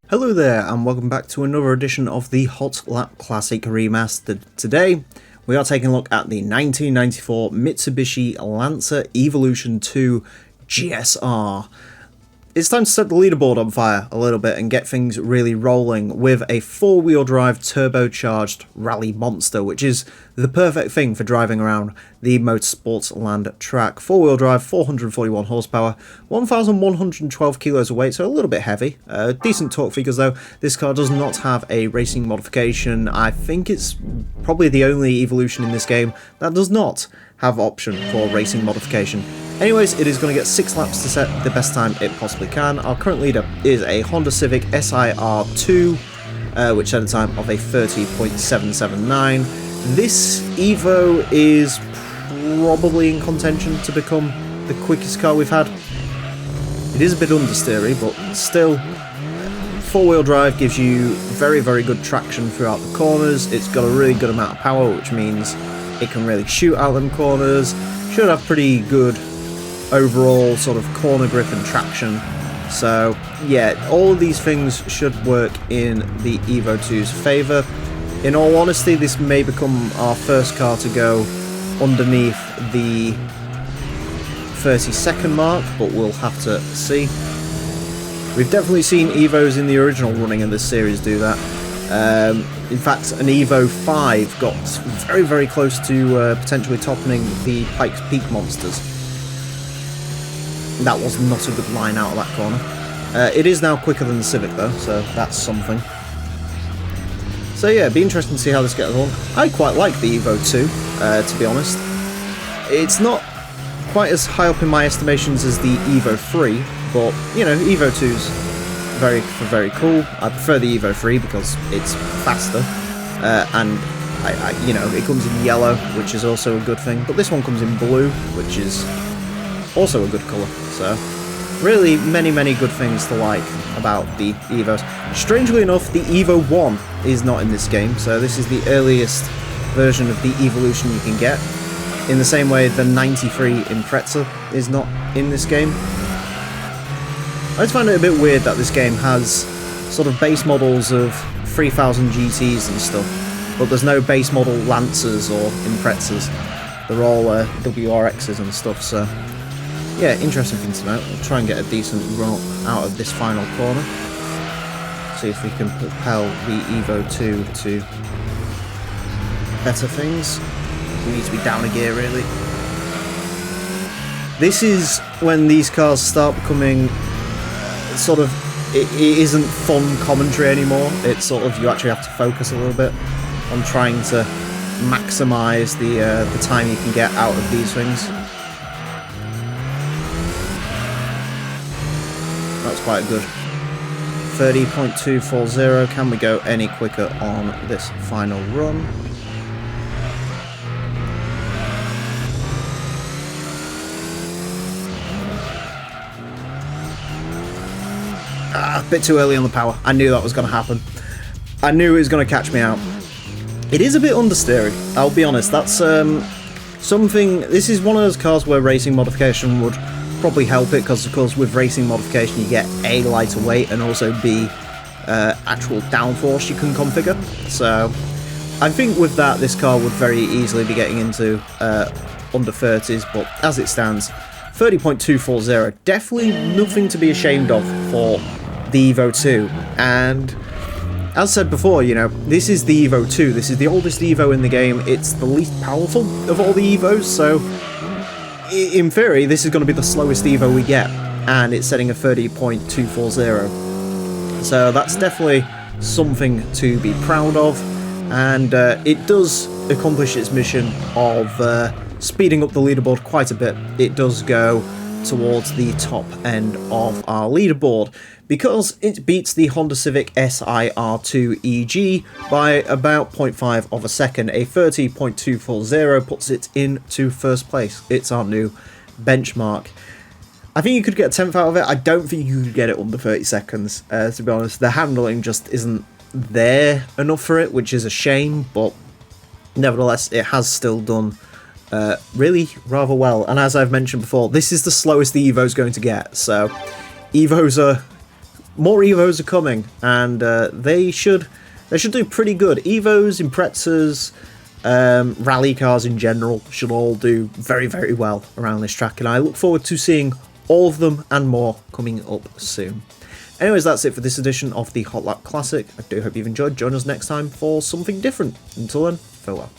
Hello there and welcome back to another edition of the Hot Lap Classic Remastered. Today we are taking a look at the 1994 Mitsubishi Lancer Evolution 2 GSR. It's time to set the leaderboard on fire a little bit and get things really rolling with a four-wheel drive turbocharged rally monster, which is the perfect thing for driving around the Motorsports Land track. Four-wheel drive, 441 horsepower, 1,112 kilos of weight, so a little bit heavy. Decent torque figures though. This car does not have a racing modification. I think it's probably the only Evolution in this game that does not have option for racing modification. Anyways, it is going to get 6 laps to set the best time it possibly can. Our current leader is a Honda Civic SIR2, which set a time of a 30.779. This Evo is probably in contention to become the quickest car we've had. It is a bit understeery, but still, four-wheel drive gives you very, very good traction throughout the corners. It's got a really good amount of power, which means it can really shoot out them corners. Should have pretty good overall sort of corner grip and traction. So yeah, all of these things should work in the Evo 2's favour. In all honesty, this may become our first car to go underneath the 30-second mark, but we'll have to see. We've definitely seen Evos in the original running of this series do that. In fact, an Evo 5 got very, very close to potentially toppling the Pikes Peak monsters. That was not a good line out of that corner. It is now quicker than the Civic though, so that's something. So yeah, it'd be interesting to see how this gets on. I quite like the Evo 2, to be honest. It's not quite as high up in my estimations as the Evo 3, but, you know, Evo 2's very cool. I prefer the Evo 3 because it's faster, and you know, it comes in yellow, which is also a good thing, but this one comes in blue, which is also a good colour. So really many good things to like about the Evos. Strangely enough, the Evo 1 is not in this game, so this is the earliest version of the Evolution you can get, in the same way the 93 Impreza is not in this game. I just find it a bit weird that this game has sort of base models of 3000 GTs and stuff, but there's no base model Lancers or Imprezas. They're all WRXs and stuff, so yeah, interesting thing to note. We'll try and get a decent run out of this final corner. See if we can propel the Evo 2 to better things. We need to be down a gear, really. This is when these cars start becoming sort of, it isn't fun commentary anymore. It's sort of, you actually have to focus a little bit on trying to maximise the time you can get out of these things. That's quite good. 30.240. Can we go any quicker on this final run? A bit too early on the power. I knew that was going to happen. I knew it was going to catch me out. It is a bit understeery, I'll be honest. That's something. This is one of those cars where racing modification would probably help it, because of course with racing modification you get A, lighter weight, and also B, actual downforce you can configure. So I think with that this car would very easily be getting into under 30s, but as it stands, 30.240, definitely nothing to be ashamed of for the Evo 2. And as said before, you know, this is the Evo 2, this is the oldest Evo in the game, it's the least powerful of all the Evos, so in theory this is going to be the slowest Evo we get, and it's setting a 30.240. So that's definitely something to be proud of, and it does accomplish its mission of speeding up the leaderboard quite a bit. It does go towards the top end of our leaderboard because it beats the Honda Civic SIR2 EG by about 0.5 of a second. A 30.240 puts it into first place. It's our new benchmark. I think you could get a 10th out of it. I don't think you could get it under 30 seconds, to be honest. The handling just isn't there enough for it, which is a shame, but nevertheless, it has still done really rather well. And as I've mentioned before, this is the slowest the Evo's going to get. So more Evos are coming, and they should do pretty good. Evos, Imprezas, rally cars in general should all do very, very well around this track, and I look forward to seeing all of them and more coming up soon. Anyways, that's it for this edition of the Hot Lap Classic. I do hope you've enjoyed. Join us next time for something different. Until then, farewell.